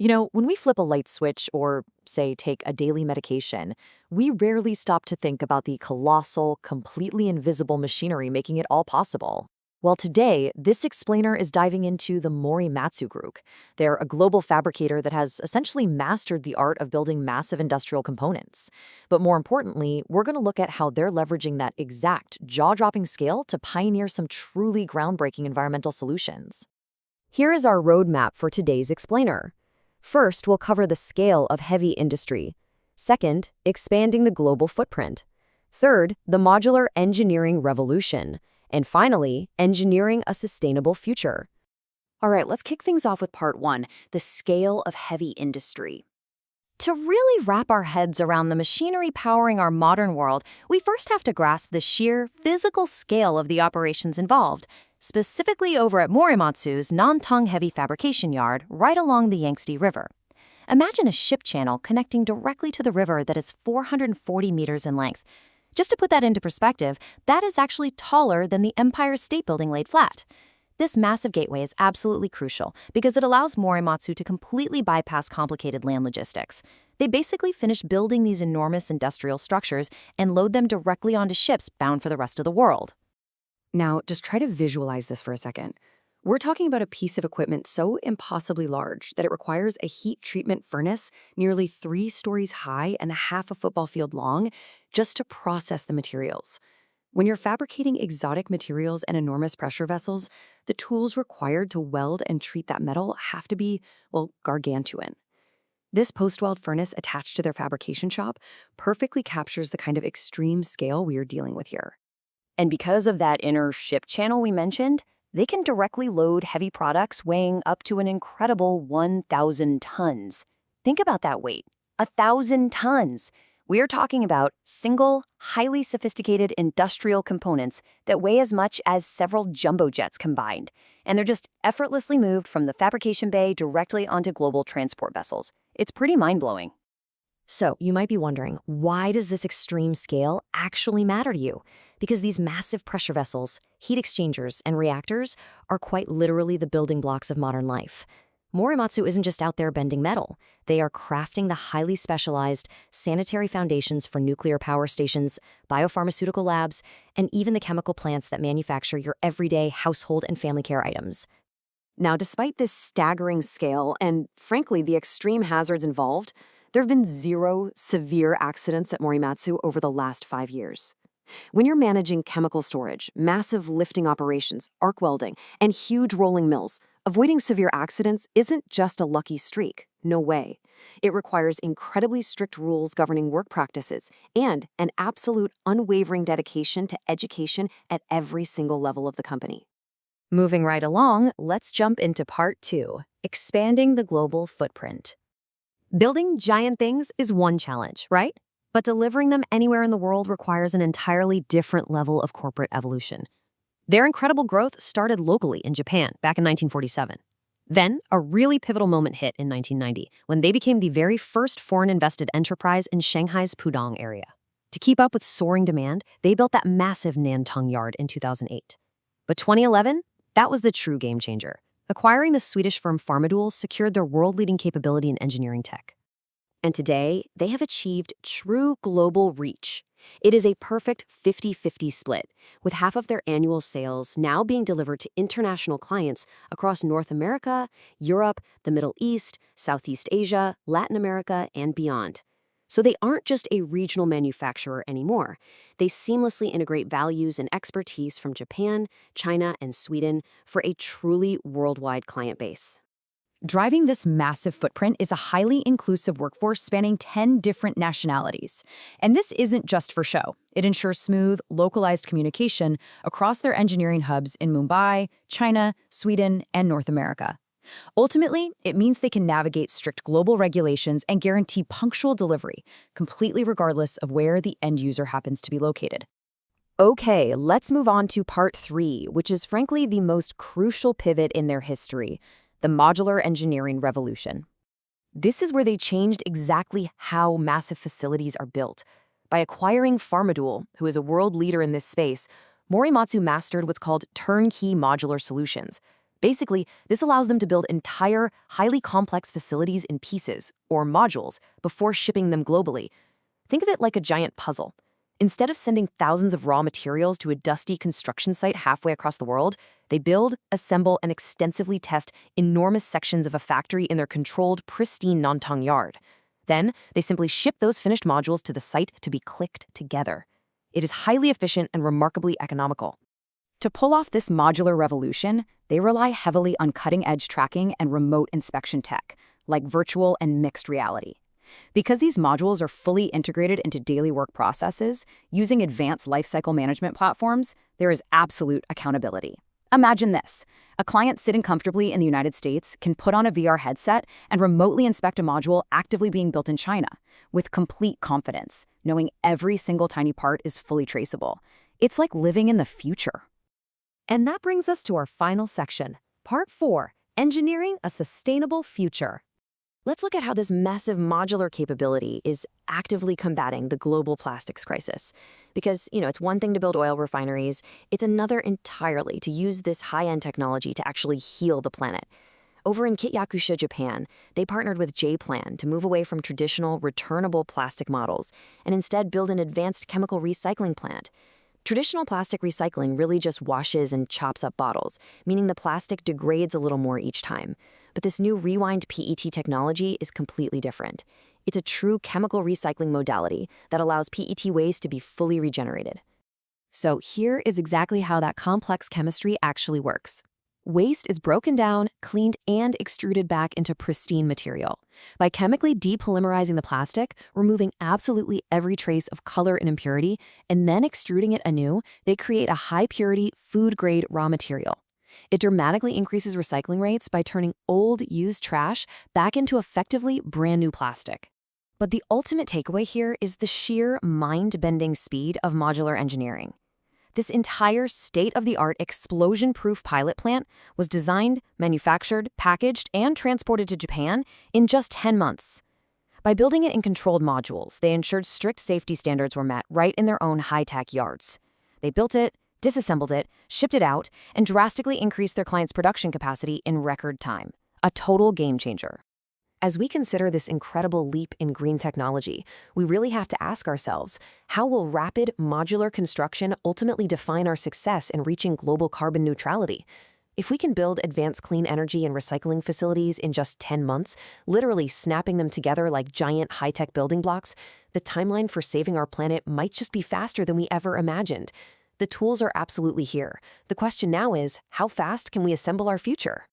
When we flip a light switch or, say, take a daily medication, we rarely stop to think about the colossal, completely invisible machinery making it all possible. Well, today, this explainer is diving into the Morimatsu Group. They're a global fabricator that has essentially mastered the art of building massive industrial components. But more importantly, we're going to look at how they're leveraging that exact jaw-dropping scale to pioneer some truly groundbreaking environmental solutions. Here is our roadmap for today's explainer. First, we'll cover the scale of heavy industry. Second, expanding the global footprint. Third, the modular engineering revolution. And finally, engineering a sustainable future. All right, let's kick things off with part one, the scale of heavy industry. To really wrap our heads around the machinery powering our modern world, we first have to grasp the sheer physical scale of the operations involved, specifically over at Morimatsu's Nantong Heavy Fabrication Yard right along the Yangtze River. Imagine a ship channel connecting directly to the river that is 440 meters in length. Just to put that into perspective, that is actually taller than the Empire State Building laid flat. This massive gateway is absolutely crucial because it allows Morimatsu to completely bypass complicated land logistics. They basically finish building these enormous industrial structures and load them directly onto ships bound for the rest of the world. Now, just try to visualize this for a second. We're talking about a piece of equipment so impossibly large that it requires a heat treatment furnace nearly 3 stories high and half a football field long just to process the materials. When you're fabricating exotic materials and enormous pressure vessels, the tools required to weld and treat that metal have to be, well, gargantuan. This post-weld furnace attached to their fabrication shop perfectly captures the kind of extreme scale we are dealing with here. And because of that inner ship channel we mentioned, they can directly load heavy products weighing up to an incredible 1,000 tons. Think about that weight, 1,000 tons. We are talking about single, highly sophisticated industrial components that weigh as much as several jumbo jets combined, and they're just effortlessly moved from the fabrication bay directly onto global transport vessels. It's pretty mind-blowing. So, you might be wondering, why does this extreme scale actually matter to you? Because these massive pressure vessels, heat exchangers, and reactors are quite literally the building blocks of modern life. Morimatsu isn't just out there bending metal. They are crafting the highly specialized sanitary foundations for nuclear power stations, biopharmaceutical labs, and even the chemical plants that manufacture your everyday household and family care items. Now, despite this staggering scale and, frankly, the extreme hazards involved, there have been 0 severe accidents at Morimatsu over the last 5 years. When you're managing chemical storage, massive lifting operations, arc welding, and huge rolling mills, avoiding severe accidents isn't just a lucky streak. No way. It requires incredibly strict rules governing work practices and an absolute unwavering dedication to education at every single level of the company. Moving right along, let's jump into part 2, expanding the global footprint. Building giant things is one challenge, right? But delivering them anywhere in the world requires an entirely different level of corporate evolution. Their incredible growth started locally in Japan back in 1947. Then, a really pivotal moment hit in 1990 when they became the very first foreign-invested enterprise in Shanghai's Pudong area. To keep up with soaring demand, they built that massive Nantong yard in 2008. But 2011, that was the true game changer. Acquiring the Swedish firm Pharmadul secured their world-leading capability in engineering tech. And today, they have achieved true global reach. It is a perfect 50-50 split, with half of their annual sales now being delivered to international clients across North America, Europe, the Middle East, Southeast Asia, Latin America, and beyond. So they aren't just a regional manufacturer anymore. They seamlessly integrate values and expertise from Japan, China, and Sweden for a truly worldwide client base. Driving this massive footprint is a highly inclusive workforce spanning 10 different nationalities. And this isn't just for show. It ensures smooth, localized communication across their engineering hubs in Mumbai, China, Sweden, and North America. Ultimately, it means they can navigate strict global regulations and guarantee punctual delivery, completely regardless of where the end user happens to be located. Okay, let's move on to part 3, which is frankly the most crucial pivot in their history. The modular engineering revolution. This is where they changed exactly how massive facilities are built. By acquiring Pharmadul, who is a world leader in this space, Morimatsu mastered what's called turnkey modular solutions. Basically, this allows them to build entire, highly complex facilities in pieces, or modules, before shipping them globally. Think of it like a giant puzzle. Instead of sending thousands of raw materials to a dusty construction site halfway across the world, they build, assemble, and extensively test enormous sections of a factory in their controlled, pristine Nantong yard. Then, they simply ship those finished modules to the site to be clicked together. It is highly efficient and remarkably economical. To pull off this modular revolution, they rely heavily on cutting-edge tracking and remote inspection tech, like virtual and mixed reality. Because these modules are fully integrated into daily work processes, using advanced lifecycle management platforms, there is absolute accountability. Imagine this. A client sitting comfortably in the United States can put on a VR headset and remotely inspect a module actively being built in China, with complete confidence, knowing every single tiny part is fully traceable. It's like living in the future. And that brings us to our final section, Part 4, Engineering a Sustainable Future. Let's look at how this massive modular capability is actively combating the global plastics crisis. Because, it's one thing to build oil refineries, it's another entirely to use this high-end technology to actually heal the planet. Over in Kityakusha, Japan, they partnered with J-Plan to move away from traditional returnable plastic models and instead build an advanced chemical recycling plant. Traditional plastic recycling really just washes and chops up bottles, meaning the plastic degrades a little more each time. But this new Rewind PET technology is completely different. It's a true chemical recycling modality that allows PET waste to be fully regenerated. So here is exactly how that complex chemistry actually works. Waste is broken down, cleaned, and extruded back into pristine material. By chemically depolymerizing the plastic, removing absolutely every trace of color and impurity, and then extruding it anew, they create a high-purity, food-grade raw material. It dramatically increases recycling rates by turning old, used trash back into effectively brand-new plastic. But the ultimate takeaway here is the sheer mind-bending speed of modular engineering. This entire state-of-the-art explosion-proof pilot plant was designed, manufactured, packaged, and transported to Japan in just 10 months. By building it in controlled modules, they ensured strict safety standards were met right in their own high-tech yards. They built it, disassembled it, shipped it out, and drastically increased their clients' production capacity in record time. A total game changer. As we consider this incredible leap in green technology, we really have to ask ourselves, how will rapid, modular construction ultimately define our success in reaching global carbon neutrality? If we can build advanced clean energy and recycling facilities in just 10 months, literally snapping them together like giant high-tech building blocks, the timeline for saving our planet might just be faster than we ever imagined. The tools are absolutely here. The question now is, how fast can we assemble our future?